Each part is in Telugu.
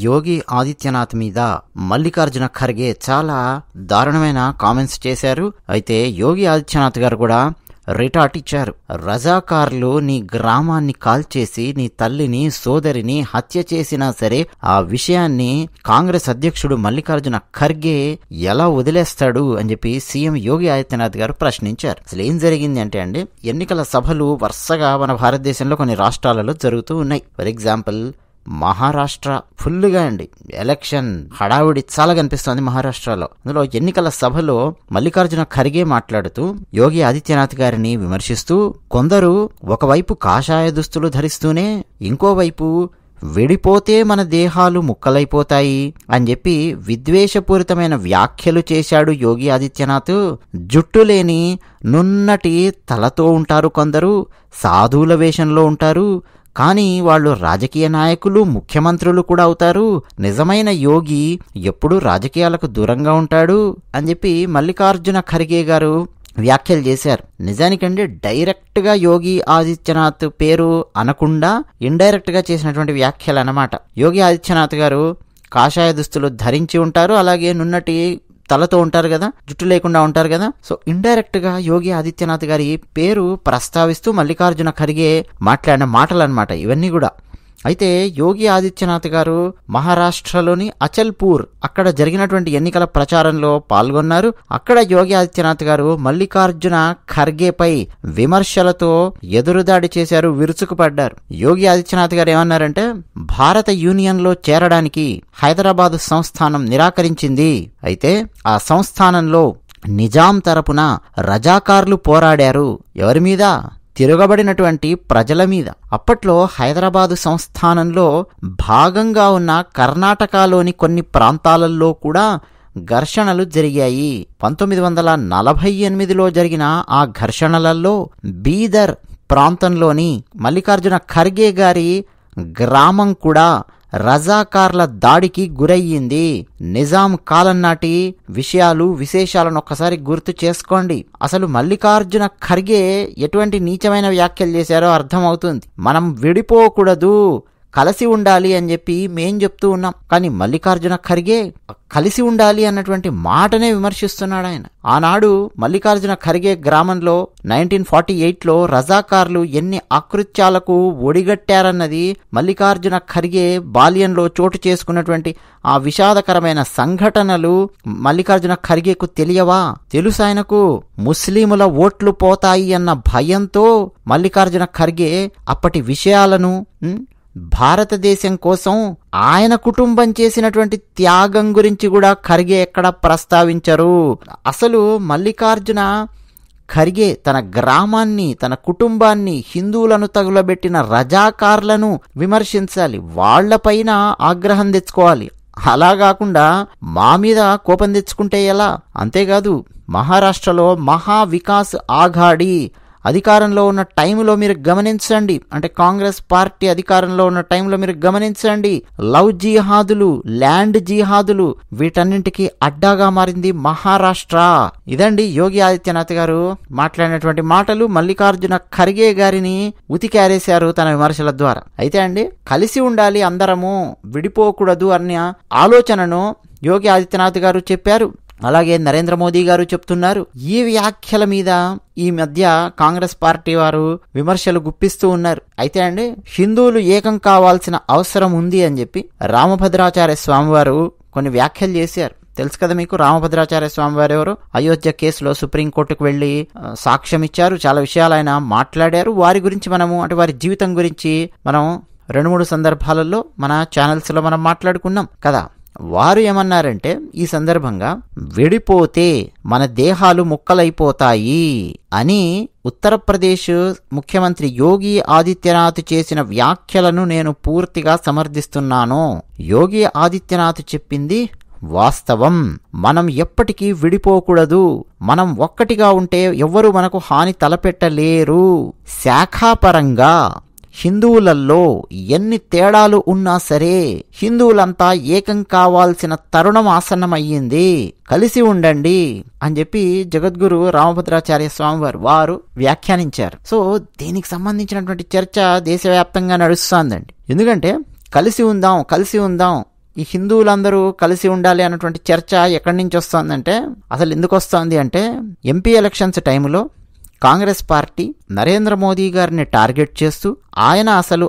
యోగి ఆదిత్యనాథ్ మీద మల్లికార్జున ఖర్గే చాలా దారుణమైన కామెంట్స్ చేశారు. అయితే యోగి ఆదిత్యనాథ్ గారు కూడా రిటార్ట్ ఇచ్చారు. రజాకార్లు నీ గ్రామాన్ని కాల్చేసి నీ తల్లిని సోదరిని హత్య చేసినా సరే ఆ విషయాన్ని కాంగ్రెస్ అధ్యక్షుడు మల్లికార్జున ఖర్గే ఎలా వదిలేస్తాడు అని చెప్పి సీఎం యోగి ఆదిత్యనాథ్ గారు ప్రశ్నించారు. అసలు ఏం జరిగింది అంటే అండి, ఎన్నికల సభలు వరుసగా మన భారతదేశంలో కొన్ని రాష్ట్రాలలో జరుగుతూ ఉన్నాయి. ఫర్ ఎగ్జాంపుల్ మహారాష్ట్ర ఫుల్గా అండి ఎలక్షన్ హడావిడి చాలా కనిపిస్తోంది మహారాష్ట్రలో. అందులో ఎన్నికల సభలో మల్లికార్జున ఖర్గే మాట్లాడుతూ యోగి ఆదిత్యనాథ్ గారిని విమర్శిస్తూ, కొందరు ఒకవైపు కాషాయ దుస్తులు ధరిస్తూనే ఇంకోవైపు విడిపోతే మన దేహాలు ముక్కలైపోతాయి అని చెప్పి విద్వేషపూరితమైన వ్యాఖ్యలు చేశాడు యోగి ఆదిత్యనాథ్. జుట్టు లేని నున్నటి తలతో ఉంటారు కొందరు, సాధువుల వేషంలో ఉంటారు, కానీ వాళ్ళు రాజకీయ నాయకులు ముఖ్యమంత్రులు కూడా అవుతారు. నిజమైన యోగి ఎప్పుడూ రాజకీయాలకు దూరంగా ఉంటాడు అని చెప్పి మల్లికార్జున ఖర్గే గారు వ్యాఖ్యలు చేశారు. నిజానికంటే డైరెక్ట్ గా యోగి ఆదిత్యనాథ్ పేరు అనకుండా ఇండైరెక్ట్ గా చేసినటువంటి వ్యాఖ్యలు అన్నమాట. యోగి ఆదిత్యనాథ్ గారు కాషాయ దుస్తులు ధరించి ఉంటారు, అలాగే నున్నటి తలతో ఉంటారు కదా, జుట్టు లేకుండా ఉంటారు కదా. సో ఇండైరెక్ట్ గా యోగి ఆదిత్యనాథ్ గారి పేరు ప్రస్తావిస్తూ మల్లికార్జున ఖర్గే మాట్లాడిన మాటలు అన్నమాట ఇవన్నీ కూడా. అయితే యోగి ఆదిత్యనాథ్ గారు మహారాష్ట్రలోని అచల్పూర్ అక్కడ జరిగినటువంటి ఎన్నికల ప్రచారంలో పాల్గొన్నారు. అక్కడ యోగి ఆదిత్యనాథ్ గారు మల్లికార్జున ఖర్గేపై విమర్శలతో ఎదురుదాడి చేశారు, విరుచుకుపడ్డారు. యోగి ఆదిత్యనాథ్ గారు ఏమన్నారంటే, భారత యూనియన్ లో చేరడానికి హైదరాబాద్ సంస్థానం నిరాకరించింది. అయితే ఆ సంస్థానంలో నిజాం తరపున రజాకార్లు పోరాడారు. ఎవరి మీద? తిరగబడినటువంటి ప్రజల మీద. అప్పట్లో హైదరాబాదు సంస్థానంలో భాగంగా ఉన్న కర్ణాటకలోని కొన్ని ప్రాంతాలలో కూడా ఘర్షణలు జరిగాయి. 1948లో జరిగిన ఆ ఘర్షణలలో బీదర్ ప్రాంతంలోని మల్లికార్జున ఖర్గే గారి గ్రామం కూడా రజాకార్ల దాడికి గురయ్యింది. నిజాం కాలం నాటి విశేషాలను ఒక్కసారి గుర్తు చేసుకోండి. అసలు మల్లికార్జున ఖర్గే ఎటువంటి నీచమైన వ్యాఖ్యలు చేశారో అర్థమవుతుంది. మనం విడిపోకూడదు, కలిసి ఉండాలి అని చెప్పి మేం చెప్తూ ఉన్నాం, కానీ మల్లికార్జున ఖర్గే కలిసి ఉండాలి అన్నటువంటి మాటనే విమర్శిస్తున్నాడు ఆయన. ఆనాడు మల్లికార్జున ఖర్గే గ్రామంలో 1948లో రజాకార్లు ఎన్ని అకృత్యాలకు ఒడిగట్టారన్నది మల్లికార్జున ఖర్గే బాల్యంలో చోటు చేసుకున్నటువంటి ఆ విషాదకరమైన సంఘటనలు మల్లికార్జున ఖర్గేకు తెలియవా? తెలుసు ఆయనకు. ముస్లిముల ఓట్లు పోతాయి అన్న భయంతో మల్లికార్జున ఖర్గే అప్పటి విషయాలను, భారతదేశం కోసం ఆయన కుటుంబం చేసినటువంటి త్యాగం గురించి కూడా ఖర్గే ఎక్కడ ప్రస్తావించరు. అసలు మల్లికార్జున ఖర్గే తన గ్రామాన్ని, తన కుటుంబాన్ని, హిందువులను తగులబెట్టిన రజాకార్లను విమర్శించాలి, వాళ్లపైన ఆగ్రహం తెచ్చుకోవాలి. అలా కాకుండా మా మీద కోపం తెచ్చుకుంటే ఎలా? అంతేకాదు, మహారాష్ట్రలో మహా వికాస్ ఆఘాడి అధికారంలో ఉన్న టైంలో మీరు గమనించండి, అంటే కాంగ్రెస్ పార్టీ అధికారంలో ఉన్న టైంలో మీరు గమనించండి, లవ్ జిహాదులు, ల్యాండ్ జిహాదులు వీటన్నింటికి అడ్డాగా మారింది మహారాష్ట్ర. ఇదండి యోగి ఆదిత్యనాథ్ గారు మాట్లాడినటువంటి మాటలు. మల్లికార్జున ఖర్గే గారిని ఉతికారేశారు తన విమర్శల ద్వారా. అయితే అండి, కలిసి ఉండాలి, అందరము విడిపోకూడదు అన్న ఆలోచనను యోగి ఆదిత్యనాథ్ గారు చెప్పారు. అలాగే నరేంద్ర మోదీ గారు చెప్తున్నారు. ఈ వ్యాఖ్యల మీద ఈ మధ్య కాంగ్రెస్ పార్టీ వారు విమర్శలు గుప్పిస్తూ ఉన్నారు. అయితే అండి, హిందువులు ఏకం కావాల్సిన అవసరం ఉంది అని చెప్పి రామభద్రాచార్య స్వామివారు కొన్ని వ్యాఖ్యలు చేశారు. తెలుసు కదా మీకు రామభద్రాచార్య స్వామివారు ఎవరు? అయోధ్య కేసులో సుప్రీంకోర్టుకు వెళ్లి సాక్ష్యం ఇచ్చారు. చాలా విషయాలు ఆయన మాట్లాడారు. వారి గురించి మనము, అంటే వారి జీవితం గురించి మనం 2-3 సందర్భాలలో మన ఛానల్స్ లో మనం మాట్లాడుకున్నాం కదా. వారు ఏమన్నారంటే, ఈ సందర్భంగా విడిపోతే మన దేహాలు ముక్కలైపోతాయి అని ఉత్తరప్రదేశ్ ముఖ్యమంత్రి యోగి ఆదిత్యనాథ్ చేసిన వ్యాఖ్యలను నేను పూర్తిగా సమర్థిస్తున్నాను. యోగి ఆదిత్యనాథ్ చెప్పింది వాస్తవం. మనం ఎప్పటికీ విడిపోకూడదు. మనం ఒక్కటిగా ఉంటే ఎవ్వరూ మనకు హాని తలపెట్టలేరు. శాఖాపరంగా హిందువులలో ఎన్ని తేడాలు ఉన్నా సరే హిందువులంతా ఏకం కావాల్సిన తరుణం ఆసన్నమయ్యింది. కలిసి ఉండండి అని చెప్పి జగద్గురు రామభద్రాచార్య స్వామి వారు వ్యాఖ్యానించారు. సో దీనికి సంబంధించినటువంటి చర్చ దేశవ్యాప్తంగా నడుస్తోందండి. ఎందుకంటే కలిసి ఉందాం ఈ హిందువులందరూ కలిసి ఉండాలి అన్నటువంటి చర్చ ఎక్కడి నుంచి వస్తోందంటే, అసలు ఎందుకు వస్తోంది అంటే, ఎంపీ ఎలక్షన్స్ టైంలో కాంగ్రెస్ పార్టీ నరేంద్ర మోదీ గారిని టార్గెట్ చేస్తూ ఆయన అసలు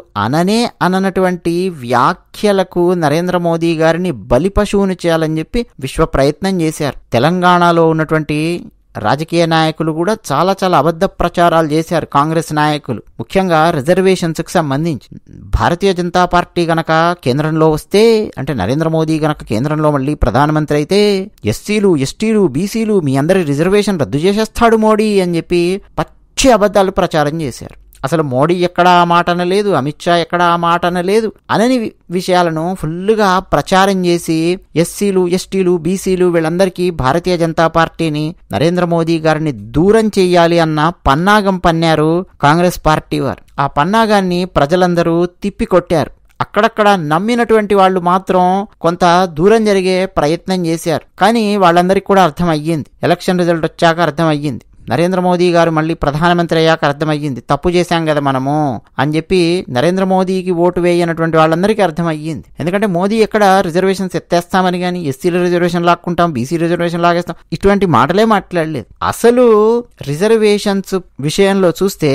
అననటువంటి వ్యాఖ్యలకు నరేంద్ర మోదీ గారిని బలిపశువును చేయాలని చెప్పి విశ్వ ప్రయత్నం చేశారు. తెలంగాణలో ఉన్నటువంటి రాజకీయ నాయకులు కూడా చాలా చాలా అబద్ధ ప్రచారాలు చేశారు. కాంగ్రెస్ నాయకులు ముఖ్యంగా రిజర్వేషన్స్కి సంబంధించి భారతీయ జనతా పార్టీ గనక కేంద్రంలో వస్తే, అంటే నరేంద్ర మోదీ గనక కేంద్రంలో మళ్ళీ ప్రధానమంత్రి అయితే ఎస్సీలు, ఎస్టీలు, బీసీలు మీ అందరి రిజర్వేషన్ రద్దు చేసేస్తాడు మోడీ అని చెప్పి పచ్చి అబద్ధాలు ప్రచారం చేశారు. అసలు మోడీ ఎక్కడా ఆ మాట అనలేదు, అమిత్ షా ఎక్కడా ఆ మాట అనలేదు అనని విషయాలను ఫుల్గా ప్రచారం చేసి ఎస్సీలు, ఎస్టీలు, బీసీలు వీళ్ళందరికీ భారతీయ జనతా పార్టీని, నరేంద్ర మోదీ గారిని దూరం చెయ్యాలి అన్న పన్నాగం పన్నారు కాంగ్రెస్ పార్టీ వారు. ఆ పన్నాగాన్ని ప్రజలందరూ తిప్పికొట్టారు. అక్కడక్కడ నమ్మినటువంటి వాళ్ళు మాత్రం కొంత దూరం జరిగే ప్రయత్నం చేశారు. కానీ వాళ్ళందరికీ కూడా అర్థమయ్యింది, ఎలక్షన్ రిజల్ట్ వచ్చాక అర్థమయ్యింది, నరేంద్ర మోదీ గారు మళ్ళీ ప్రధానమంత్రి అయ్యాక అర్థమయ్యింది తప్పు చేశాం కదా మనము అని చెప్పి నరేంద్ర మోదీకి ఓటు వేయనటువంటి వాళ్ళందరికీ అర్థమయ్యింది. ఎందుకంటే మోదీ ఎక్కడ రిజర్వేషన్స్ ఎత్తేస్తామని కానీ, ఎస్సీల రిజర్వేషన్ లాక్కుంటాం, బీసీ రిజర్వేషన్ లాగేస్తాం, ఇటువంటి మాటలే మాట్లాడలేదు. అసలు రిజర్వేషన్స్ విషయంలో చూస్తే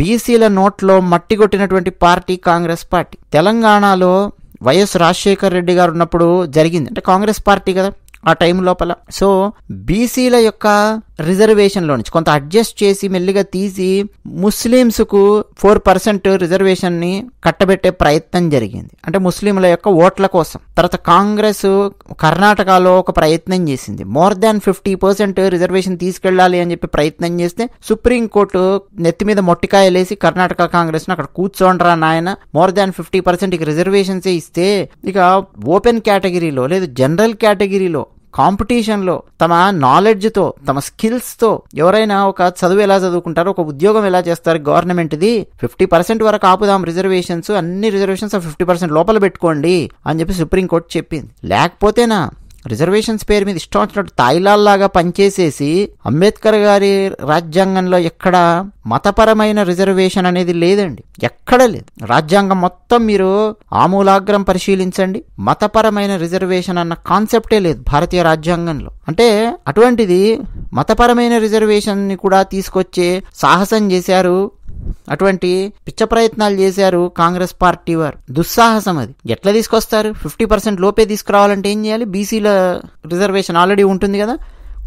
బీసీల నోట్లో మట్టి కొట్టినటువంటి పార్టీ కాంగ్రెస్ పార్టీ. తెలంగాణలో వైఎస్ రాజశేఖర్ రెడ్డి గారు ఉన్నప్పుడు జరిగింది, అంటే కాంగ్రెస్ పార్టీ కదా ఆ టైం లోపల. సో బీసీల యొక్క రిజర్వేషన్లో నుంచి కొంత అడ్జస్ట్ చేసి మెల్లిగా తీసి ముస్లిమ్స్కు 4% రిజర్వేషన్ని కట్టబెట్టే ప్రయత్నం జరిగింది, అంటే ముస్లింల యొక్క ఓట్ల కోసం. తర్వాత కాంగ్రెస్ కర్ణాటకలో ఒక ప్రయత్నం చేసింది, మోర్ దాన్ 50% రిజర్వేషన్ తీసుకెళ్లాలి అని చెప్పి ప్రయత్నం చేస్తే సుప్రీంకోర్టు నెత్తి మీద మొట్టికాయలేసి కర్ణాటక కాంగ్రెస్ ను అక్కడ కూర్చోండ్రా నాయన, మోర్ దాన్ 50% ఇక రిజర్వేషన్సే ఇస్తే ఇక ఓపెన్ కేటగిరీలో లేదు జనరల్ కేటగిరీలో కాంపిటీషన్లో తమ నాలెడ్జ్తో, తమ స్కిల్స్తో ఎవరైనా ఒక చదువు ఎలా చదువుకుంటారో, ఒక ఉద్యోగం ఎలా చేస్తారు గవర్నమెంట్ది, 50% వరకు ఆపుదాం రిజర్వేషన్స్, అన్ని రిజర్వేషన్స్ 50% లోపల పెట్టుకోండి అని చెప్పి సుప్రీంకోర్టు చెప్పింది. లేకపోతేనా రిజర్వేషన్స్ పేరు మీద ఇష్టం వచ్చినట్టు తాయిలాల్లాగా పనిచేసేసి అంబేద్కర్ గారి రాజ్యాంగంలో ఎక్కడ మతపరమైన రిజర్వేషన్ అనేది లేదండి, ఎక్కడ లేదు. రాజ్యాంగం మొత్తం మీరు ఆమూలాగ్రం పరిశీలించండి, మతపరమైన రిజర్వేషన్ అన్న కాన్సెప్టే లేదు భారతీయ రాజ్యాంగంలో. అంటే అటువంటిది మతపరమైన రిజర్వేషన్ ని కూడా తీసుకొచ్చే సాహసం చేశారు, అటువంటి పిచ్చ ప్రయత్నాలు చేశారు కాంగ్రెస్ పార్టీ వారు. దుస్సాహసం అది. ఎట్లా తీసుకొస్తారు? 50% లోపే తీసుకురావాలంటే ఏం చేయాలి? బీసీల రిజర్వేషన్ ఆల్రెడీ ఉంటుంది కదా,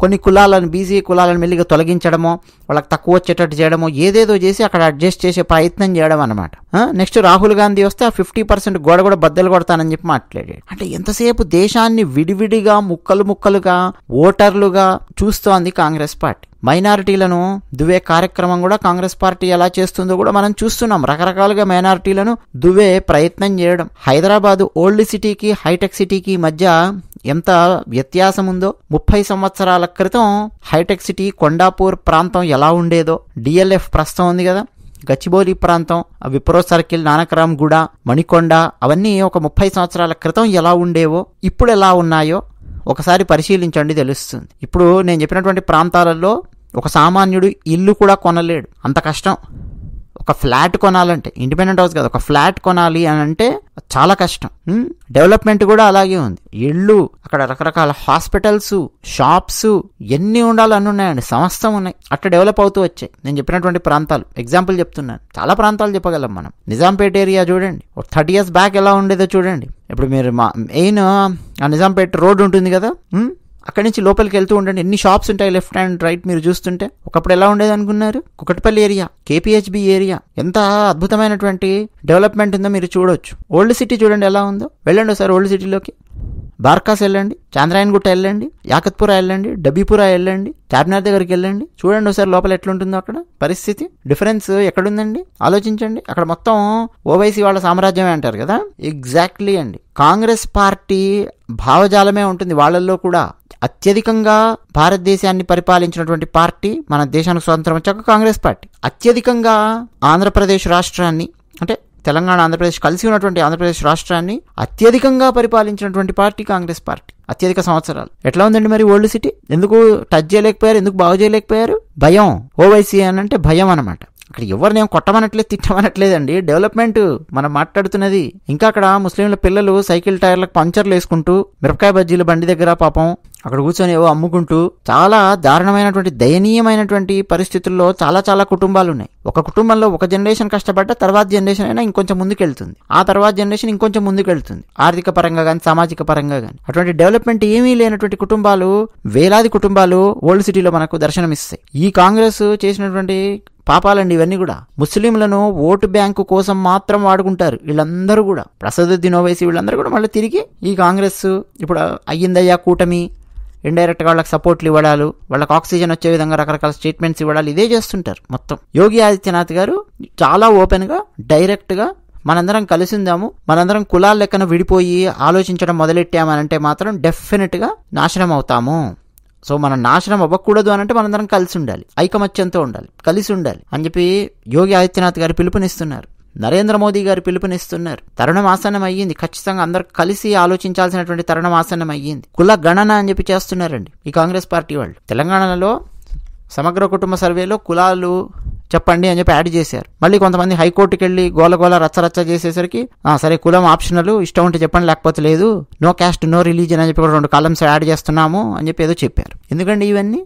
కొన్ని కులాలను, బీసీ కులాలను మెల్లిగా తొలగించడమో, వాళ్ళకి తక్కువ వచ్చేటట్టు చేయడమో, ఏదేదో చేసి అక్కడ అడ్జస్ట్ చేసే ప్రయత్నం చేయడం అనమాట. నెక్స్ట్ రాహుల్ గాంధీ వస్తే ఆ 50% గోడ కూడా బద్దలు కొడతానని చెప్పి మాట్లాడాడు. అంటే ఎంతసేపు దేశాన్ని విడివిడిగా ముక్కలు ముక్కలుగా ఓటర్లుగా చూస్తోంది కాంగ్రెస్ పార్టీ. మైనారిటీలను దువ్వే కార్యక్రమం కూడా కాంగ్రెస్ పార్టీ ఎలా చేస్తుందో కూడా మనం చూస్తున్నాం. రకరకాలుగా మైనారిటీలను దువ్వే ప్రయత్నం చేయడం. హైదరాబాద్ ఓల్డ్ సిటీకి హైటెక్ సిటీకి మధ్య ఎంత వ్యత్యాసం ఉందో, 30 సంవత్సరాల క్రితం హైటెక్ సిటీ కొండాపూర్ ప్రాంతం ఎలా ఉండేదో, డిఎల్ఎఫ్ ప్రస్తుతం ఉంది కదా గచ్చిబౌలి ప్రాంతం, విప్రో సర్కిల్, నానక్రామ్ గూడ, మణికొండ, అవన్నీ ఒక 30 సంవత్సరాల క్రితం ఎలా ఉండేవో ఇప్పుడు ఎలా ఉన్నాయో ఒకసారి పరిశీలించండి, తెలుస్తుంది. ఇప్పుడు నేను చెప్పినటువంటి ప్రాంతాలలో ఒక సామాన్యుడు ఇల్లు కూడా కొనలేడు, అంత కష్టం. ఒక ఫ్లాట్ కొనాలంటే, ఇండిపెండెంట్ హౌస్ కాదు, ఒక ఫ్లాట్ కొనాలి అని అంటే చాలా కష్టం. డెవలప్మెంట్ కూడా అలాగే ఉంది. ఇళ్ళు, అక్కడ రకరకాల హాస్పిటల్స్, షాప్స్, ఎన్ని ఉండాలో అన్ని ఉన్నాయండి, సమస్తం ఉన్నాయి. అట్లా డెవలప్ అవుతూ వచ్చాయి నేను చెప్పినటువంటి ప్రాంతాలు. ఎగ్జాంపుల్ చెప్తున్నాను, చాలా ప్రాంతాలు చెప్పగలం మనం. నిజాంపేట ఏరియా చూడండి, 30 years బ్యాక్ ఎలా ఉండేదో చూడండి. ఇప్పుడు మీరు మెయిన్ ఆ నిజాంపేట రోడ్ ఉంటుంది కదా, అక్కడి నుంచి లోపలికి వెళ్తూ ఉండండి, ఎన్ని షాప్స్ ఉంటాయి లెఫ్ట్ అండ్ రైట్ మీరు చూస్తుంటే. ఒకప్పుడు ఎలా ఉండేది అనుకున్నారు? కుకట్పల్లి ఏరియా, కేపీహెచ్బి ఏరియా, ఎంత అద్భుతమైనటువంటి డెవలప్మెంట్ ఉందో మీరు చూడొచ్చు. ఓల్డ్ సిటీ చూడండి ఎలా ఉందో. వెళ్ళండి ఒకసారి ఓల్డ్ సిటీలోకి. బార్కాస్ వెళ్ళండి, చాంద్రాయణగుట్ట వెళ్ళండి, యాకత్పుర వెళ్ళండి, డబ్బీపుర వెళ్ళండి, చార్మినార్ దగ్గరికి వెళ్ళండి, చూడండి ఒకసారి లోపల ఎట్లుంటుందో అక్కడ పరిస్థితి. డిఫరెన్స్ ఎక్కడుందండి ఆలోచించండి. అక్కడ మొత్తం ఓవైసీ వాళ్ళ సామ్రాజ్యమే అంటారు కదా, ఎగ్జాక్ట్లీ అండి. కాంగ్రెస్ పార్టీ భావజాలమే ఉంటుంది వాళ్ళల్లో కూడా. అత్యధికంగా భారతదేశాన్ని పరిపాలించినటువంటి పార్టీ, మన దేశానికి స్వాతంత్రం వచ్చాక కాంగ్రెస్ పార్టీ. అత్యధికంగా ఆంధ్రప్రదేశ్ రాష్ట్రాన్ని, అంటే తెలంగాణ ఆంధ్రప్రదేశ్ కలిసి ఉన్నటువంటి ఆంధ్రప్రదేశ్ రాష్ట్రాన్ని అత్యధికంగా పరిపాలించినటువంటి పార్టీ కాంగ్రెస్ పార్టీ, అత్యధిక సంవత్సరాలు. ఎట్లా ఉందండి మరి ఓల్డ్ సిటీ? ఎందుకు టచ్ చేయలేకపోయారు? ఎందుకు బాగు చేయలేకపోయారు? భయం. ఓవైసీ అని అంటే భయం అనమాట. అక్కడ ఎవరినేం కొట్టమనట్లేదు, తిట్టమనట్లేదండి. డెవలప్మెంట్ మనం మాట్లాడుతున్నది. ఇంకా అక్కడ ముస్లింల పిల్లలు సైకిల్ టైర్లకు పంచర్లు వేసుకుంటూ మిరపకాయ బజ్జీల బండి దగ్గర పాపం అక్కడ కూర్చొని ఏవో అమ్ముకుంటూ చాలా దారుణమైనటువంటి దయనీయమైనటువంటి పరిస్థితుల్లో చాలా చాలా కుటుంబాలు ఉన్నాయి. ఒక కుటుంబంలో ఒక జనరేషన్ కష్టపడ్డ తర్వాత జనరేషన్ అయినా ఇంకొంచెం ముందుకెళ్తుంది, ఆ తర్వాత జనరేషన్ ఇంకొంచెం ముందుకెళ్తుంది, ఆర్థిక పరంగా కానీ సామాజిక పరంగా కానీ. అటువంటి డెవలప్మెంట్ ఏమీ లేనటువంటి కుటుంబాలు, వేలాది కుటుంబాలు ఓల్డ్ సిటీలో మనకు దర్శనమిస్తాయి. ఈ కాంగ్రెస్ చేసినటువంటి పాపాలండి ఇవన్నీ కూడా. ముస్లింలను ఓటు బ్యాంకు కోసం మాత్రం వాడుకుంటారు వీళ్ళందరూ కూడా. అసదుద్దీన్ ఓవైసీ వీళ్ళందరూ కూడా మళ్ళీ తిరిగి ఈ కాంగ్రెస్ ఇప్పుడు అయ్యిందయ్యా కూటమి, ఇండైరెక్ట్గా వాళ్ళకి సపోర్ట్లు ఇవ్వడాలు, వాళ్ళకి ఆక్సిజన్ వచ్చే విధంగా రకరకాల స్టేట్మెంట్స్ ఇవ్వడాలు, ఇదే చేస్తుంటారు మొత్తం. యోగి ఆదిత్యనాథ్ గారు చాలా ఓపెన్గా డైరెక్ట్గా మనందరం కలిసిందాము, మనందరం కులాల లెక్కన విడిపోయి ఆలోచించడం మొదలెట్టామనంటే మాత్రం డెఫినెట్గా నాశనం అవుతాము. సో మనం నాశనం అవ్వకూడదు అనంటే మనందరం కలిసి ఉండాలి, ఐకమత్యంతో ఉండాలి, కలిసి ఉండాలి అని చెప్పి యోగి ఆదిత్యనాథ్ గారు పిలుపునిస్తున్నారు. నరేంద్ర మోదీ గారు పిలుపునిస్తున్నారు. తరుణం ఆసన్నం అయ్యింది. ఖచ్చితంగా అందరూ కలిసి ఆలోచించాల్సినటువంటి తరుణం ఆసన్నం అయ్యింది. కుల గణన అని చెప్పి చేస్తున్నారండి ఈ కాంగ్రెస్ పార్టీ వాళ్ళు. తెలంగాణలో సమగ్ర కుటుంబ సర్వేలో కులాలు చెప్పండి అని చెప్పి యాడ్ చేశారు. మళ్ళీ కొంతమంది హైకోర్టుకి వెళ్ళి గోలగోల రచ్చరచ్చ చేసేసరికి సరే కులం ఆప్షనల్, ఇష్టం ఉంటే చెప్పండి లేకపోతే లేదు, నో క్యాస్ట్ నో రిలీజన్ అని చెప్పి కూడా 2 కాలమ్స్ యాడ్ చేస్తున్నాము అని చెప్పి ఏదో చెప్పారు. ఎందుకండి ఇవన్నీ?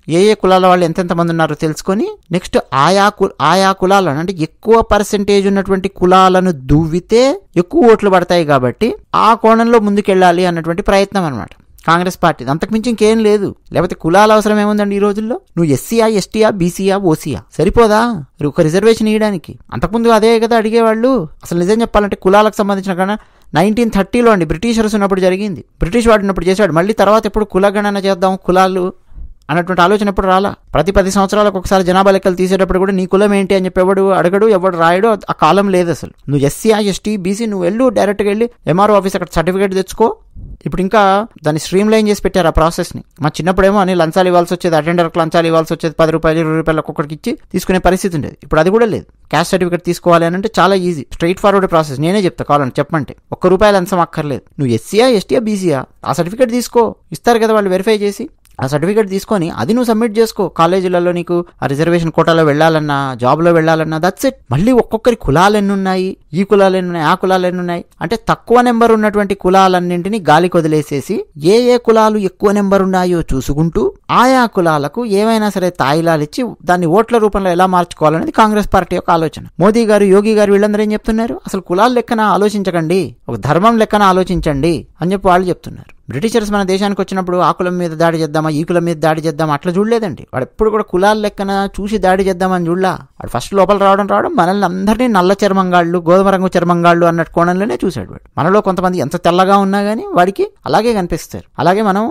ఏ కులాల వాళ్ళు ఎంతెంతమంది ఉన్నారో తెలుసుకొని నెక్స్ట్ ఆయా కులాలను, అంటే ఎక్కువ పర్సెంటేజ్ ఉన్నటువంటి కులాలను దువ్వితే ఎక్కువ ఓట్లు పడతాయి కాబట్టి ఆ కోణంలో ముందుకెళ్ళాలి అన్నటువంటి ప్రయత్నం అనమాట కాంగ్రెస్ పార్టీ. అంతకుమించి ఇంకేం లేదు. లేకపోతే కులాల అవసరం ఏముందండి ఈ రోజుల్లో? నువ్వు ఎస్సీయా, ఎస్టీయా, బీసీయా, ఓసీయా సరిపోదా ఒక రిజర్వేషన్ ఇవ్వడానికి? అంతకుముందు అదే కదా అడిగేవాళ్ళు. అసలు నిజం చెప్పాలంటే కులాలకు సంబంధించిన కన్నా 1930లో అండి బ్రిటిషర్స్ ఉన్నప్పుడు జరిగింది. బ్రిటిష్ వాడు ఉన్నప్పుడు చేశాడు. మళ్ళీ తర్వాత ఎప్పుడు కులగణన చేద్దాం కులాలు అన్నటువంటి ఆలోచన ఎప్పుడు రాలా. ప్రతి 10 సంవత్సరాలకు ఒకసారి జనాభా లెక్కలు తీసేటప్పుడు కూడా నీ కులం ఏంటి అని చెప్పి ఎవడు అడగడు, ఎవడు రాయడు. ఆ కాలం లేదు అసలు. నువ్వు ఎస్సీ, ఎస్టీ, బీసీ నువ్వు వెళ్ళు, డైరెక్ట్గా వెళ్ళి ఎంఆర్ఓ ఆఫీస్ అక్కడ సర్టిఫికేట్ తెచ్చుకో. ఇప్పుడు ఇంకా దాన్ని స్ట్రీమ్ లైన్ చేసి పెట్టారు ఆ ప్రాసెస్ని. మా చిన్నప్పుడేమో అని లంచాలు ఇవ్వాల్సి వచ్చేది, అటెండర్కి లంచాలు ఇవ్వాల్సి వచ్చేది, 10 రూపాయలు 20 రూపాయలు ఒక్కొక్కడికి ఇచ్చి తీసుకునే పరిస్థితి ఉండేది. ఇప్పుడు అది కూడా లేదు. క్యాస్ట్ సర్టిఫికేట్ తీసుకోవాలి అని అంటే చాలా ఈజీ, స్ట్రైట్ ఫార్వర్డ్ ప్రాసెస్. నేనే చెప్తా కావాలని చెప్పమంటే ₹1 లంచం అక్కర్లేదు. నువ్వు ఎస్సీయా, ఎస్టీయా, బీసీయా ఆ సర్టిఫికేట్ తీసుకో, ఇస్తారు కదా వాళ్ళు వెరిఫై చేసి. ఆ సర్టిఫికేట్ తీసుకొని అది నువ్వు సబ్మిట్ చేసుకో. కాలేజీలలో నీకు ఆ రిజర్వేషన్ కోటాలో వెళ్ళాలన్నా, జాబ్లో వెళ్ళాలన్నా, దట్స్ ఇట్. మళ్ళీ ఒక్కొక్కరి కులాలు ఎన్ని ఉన్నాయి, ఈ కులాలు ఎన్ని ఉన్నాయి, ఆ కులాలు ఎన్ని ఉన్నాయి అంటే తక్కువ నెంబర్ ఉన్నటువంటి కులాలన్నింటినీ గాలికి వదిలేసేసి ఏ కులాలు ఎక్కువ నెంబర్ ఉన్నాయో చూసుకుంటూ ఆయా కులాలకు ఏమైనా సరే తాయిలాలు ఇచ్చి దాన్ని ఓట్ల రూపంలో ఎలా మార్చుకోవాలనేది కాంగ్రెస్ పార్టీ యొక్క ఆలోచన. మోదీ గారు, యోగి గారు వీళ్ళందరూ ఏం చెప్తున్నారు? అసలు కులాల లెక్కన ఆలోచించకండి, ఒక ధర్మం లెక్కన ఆలోచించండి అని చెప్పి వాళ్ళు చెప్తున్నారు. బ్రిటిషర్స్ మన దేశానికి వచ్చినప్పుడు ఆ కులం మీద దాడి చేద్దామా, ఈ కులం మీద దాడి చేద్దామా అట్లా చూడలేదండి. వాడు ఎప్పుడు కూడా కులాల లెక్కన చూసి దాడి చేద్దామని చూడలా. వాడు ఫస్ట్ లోపల రావడం మనల్ని అందరినీ నల్ల చర్మంగాళ్ళు, గోధుమ రంగు చర్మంగాళ్ళు అన్నట్టు కోణంలోనే చూశాడు వాడు. మనలో కొంతమంది ఎంత తెల్లగా ఉన్నా కానీ వాడికి అలాగే కనిపిస్తారు. అలాగే మనం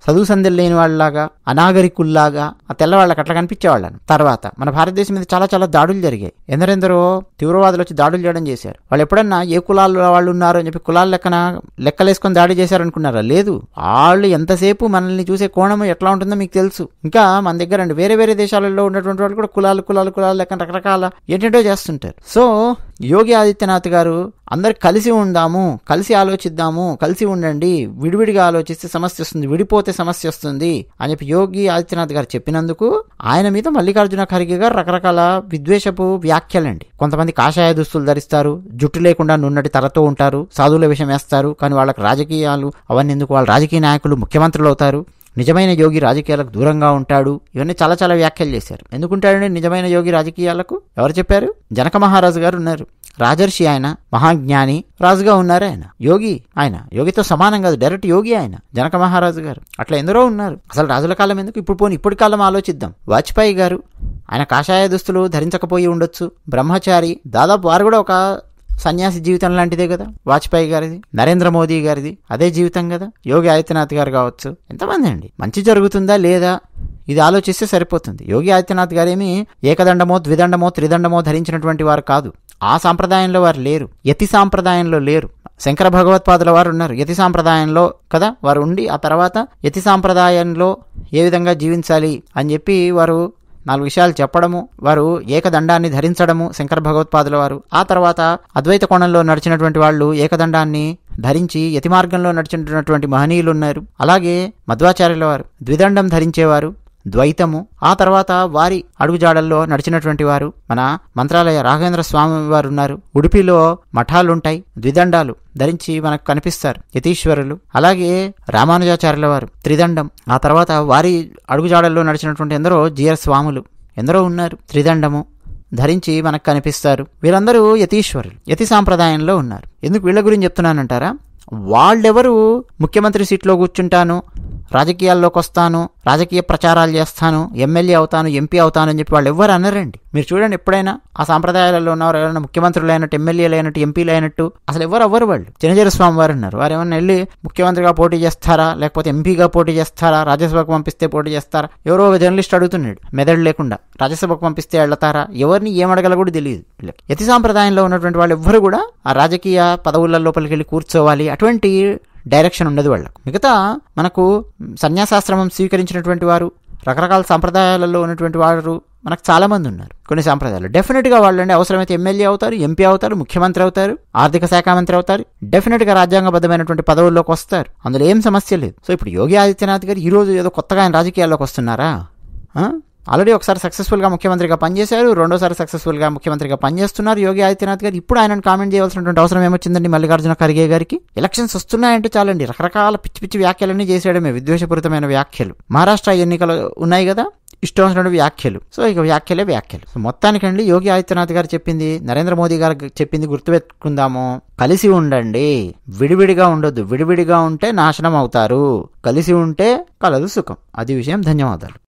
చదువు సందెలు లేని వాళ్ళలాగా, అనాగరికుల్లాగా ఆ తెల్లవాళ్ళకి అట్లా కనిపించేవాళ్ళని. తర్వాత మన భారతదేశం మీద చాలా చాలా దాడులు జరిగాయి. ఎందరెందరో తీవ్రవాదులు వచ్చి దాడులు చేయడం చేశారు. వాళ్ళు ఎప్పుడన్నా ఏ కులాల వాళ్ళు ఉన్నారు అని చెప్పి కులాల లెక్కలేసుకొని దాడి చేశారనుకున్నారా? లేదు. వాళ్ళు ఎంతసేపు మనల్ని చూసే కోణం ఎట్లా ఉంటుందో మీకు తెలుసు. ఇంకా మన దగ్గర అండి వేరే వేరే దేశాలలో ఉన్నటువంటి వాళ్ళు కూడా కులాలు లెక్కన రకరకాల ఏంటంటో చేస్తుంటారు. సో యోగి ఆదిత్యనాథ్ గారు అందరు కలిసి ఉందాము, కలిసి ఆలోచిద్దాము, కలిసి ఉండండి, విడివిడిగా ఆలోచిస్తే సమస్య వస్తుంది, విడిపోతే సమస్య వస్తుంది అని చెప్పి యోగి ఆదిత్యనాథ్ గారు చెప్పినందుకు ఆయన మీద మల్లికార్జున ఖర్గే గారు రకరకాల విద్వేషపు వ్యాఖ్యలండి. కొంతమంది కాషాయ దుస్తులు ధరిస్తారు, జుట్టు లేకుండా నున్నటి తరతో ఉంటారు, సాధువుల విషయం వేస్తారు, కానీ వాళ్ళకి రాజకీయాలు అవన్నీ ఎందుకు, వాళ్ళ రాజకీయ నాయకులు ముఖ్యమంత్రులు అవుతారు, నిజమైన యోగి రాజకీయాలకు దూరంగా ఉంటాడు, ఇవన్నీ చాలా చాలా వ్యాఖ్యలు చేశారు. ఎందుకుంటాడండి నిజమైన యోగి రాజకీయాలకు? ఎవరు చెప్పారు? జనక మహారాజు గారు ఉన్నారు, రాజర్షి, ఆయన మహాజ్ఞాని రాజుగా ఉన్నారు. ఆయన యోగి, ఆయన యోగితో సమానం కాదు, డైరెక్ట్ యోగి ఆయన జనక మహారాజు గారు. అట్లా ఎందరో ఉన్నారు. అసలు రాజుల కాలం ఎందుకు, ఇప్పటి కాలం ఆలోచిద్దాం. వాజ్పేయి గారు, ఆయన కాషాయ దుస్తులు ధరించకపోయి ఉండొచ్చు, బ్రహ్మచారి, దాదాపు వారు కూడా ఒక సన్యాసి జీవితం లాంటిదే కదా వాజ్పేయి గారిది. నరేంద్ర మోదీ గారిది అదే జీవితం కదా. యోగి ఆదిత్యనాథ్ గారు కావచ్చు. ఎంతమంది అండి, మంచి జరుగుతుందా లేదా ఇది ఆలోచిస్తే సరిపోతుంది. యోగి ఆదిత్యనాథ్ గారేమి ఏకదండమో, ద్విదండమో, త్రిదండమో ధరించినటువంటి వారు కాదు. ఆ సాంప్రదాయంలో వారు లేరు, యతి సాంప్రదాయంలో లేరు. శంకర భగవత్పాదుల వారు ఉన్నారు యతి సాంప్రదాయంలో కదా, వారు ఉండి ఆ తర్వాత యతి సాంప్రదాయంలో ఏ విధంగా జీవించాలి అని చెప్పి వారు 4 విషయాలు చెప్పడము, వారు ఏకదండాన్ని ధరించడము శంకర భగవత్పాదుల వారు. ఆ తర్వాత అద్వైత కోణంలో నడిచినటువంటి వాళ్ళు ఏకదండాన్ని ధరించి యతి మార్గంలో నడిచినటువంటి మహనీయులు ఉన్నారు. అలాగే మధ్వాచార్యుల వారు ద్విదండం ధరించేవారు, ద్వైతము. ఆ తర్వాత వారి అడుగుజాడల్లో నడిచినటువంటి వారు మన మంత్రాలయ రాఘవేంద్ర స్వామి వారు ఉన్నారు. ఉడిపిలో మఠాలుంటాయి, ద్విదండాలు ధరించి మనకు కనిపిస్తారు యతీశ్వరులు. అలాగే రామానుజాచార్యుల వారు త్రిదండం. ఆ తర్వాత వారి అడుగుజాడల్లో నడిచినటువంటి ఎందరో జీయర్ స్వాములు ఎందరో ఉన్నారు, త్రిదండము ధరించి మనకు కనిపిస్తారు. వీరందరూ యతీశ్వరులు, యతి సాంప్రదాయంలో ఉన్నారు. ఎందుకు వీళ్ళ గురించి చెప్తున్నానంటారా? వాళ్ళెవరు ముఖ్యమంత్రి సీట్లో కూర్చుంటాను, రాజకీయాల్లోకి వస్తాను, రాజకీయ ప్రచారాలు చేస్తాను, ఎమ్మెల్యే అవుతాను, ఎంపీ అవుతాను అని చెప్పి వాళ్ళు ఎవ్వరు అనరండి. మీరు చూడండి, ఎప్పుడైనా ఆ సాంప్రదాయాలలో ఉన్నవారు ఎవరైనా ముఖ్యమంత్రులు అయినట్టు, ఎమ్మెల్యేలు అయినట్టు, ఎంపీలు అయినట్టు అసలు ఎవరు అవ్వరు. వాళ్ళు చిన్నజీర స్వామి వారు ఉన్నారు. వారు ఏమన్నా వెళ్ళి ముఖ్యమంత్రిగా పోటీ చేస్తారా, లేకపోతే ఎంపీగా పోటీ చేస్తారా, రాజ్యసభకు పంపిస్తే పోటీ చేస్తారా? ఎవరో ఒక జర్నలిస్ట్ అడుగుతున్నాడు మెదడు లేకుండా, రాజ్యసభకు పంపిస్తే వెళ్తారా? ఎవరిని ఏమడగల కూడా తెలియదు. యతి సాంప్రదాయంలో ఉన్నటువంటి వాళ్ళు ఎవ్వరు కూడా ఆ రాజకీయ పదవుల లోపలికి వెళ్ళి కూర్చోవాలి అటువంటి డైరెక్షన్ ఉండదు వాళ్ళకు. మిగతా మనకు సన్యాసాశ్రమం స్వీకరించినటువంటి వారు, రకరకాల సంప్రదాయాలలో ఉన్నటువంటి వారు మనకు చాలా మంది ఉన్నారు. కొన్ని సంప్రదాయాలు డెఫినెట్గా వాళ్ళండి అవసరమైతే ఎమ్మెల్యే అవుతారు, ఎంపీ అవుతారు, ముఖ్యమంత్రి అవుతారు, ఆర్థిక శాఖ మంత్రి అవుతారు, డెఫినెట్గా రాజ్యాంగబద్ధమైనటువంటి పదవుల్లోకి వస్తారు. అందులో ఏం సమస్య లేదు. సో ఇప్పుడు యోగి ఆదిత్యనాథ్ గారు ఈరోజు ఏదో కొత్తగా ఆయన రాజకీయాల్లోకి వస్తున్నారా? ఆల్రెడీ ఒకసారి సక్సెస్ఫుల్గా ముఖ్యమంత్రిగా పనిచేశారు, రెండోసారి సక్సెస్ఫుల్గా ముఖ్యమంత్రిగా పనిచేస్తున్నారు యోగి ఆదిత్యనాథ్ గారు. ఇప్పుడు ఆయనను కామెంట్ చేయవలసినటువంటి అవసరం ఏమొచ్చిందండి మల్లికార్జున ఖర్గే గారికి? ఎలక్షన్స్ వస్తున్నాయంటే చాలండి రకరకాల పిచ్చి పిచ్చి వ్యాఖ్యలన్నీ చేసేయడమే, విద్వేషపూరితమైన వ్యాఖ్యలు. మహారాష్ట్ర ఎన్నికలు ఉన్నాయి కదా, ఇష్టం వచ్చిన వ్యాఖ్యలు. సో ఇక వ్యాఖ్యలే వ్యాఖ్యలు. సో మొత్తానికండి యోగి ఆదిత్యనాథ్ గారు చెప్పింది, నరేంద్ర మోదీ గారు చెప్పింది గుర్తుపెట్టుకుందాము. కలిసి ఉండండి, విడివిడిగా ఉండొద్దు. విడివిడిగా ఉంటే నాశనం అవుతారు, కలిసి ఉంటే కలదు సుఖం. అది విషయం. ధన్యవాదాలు.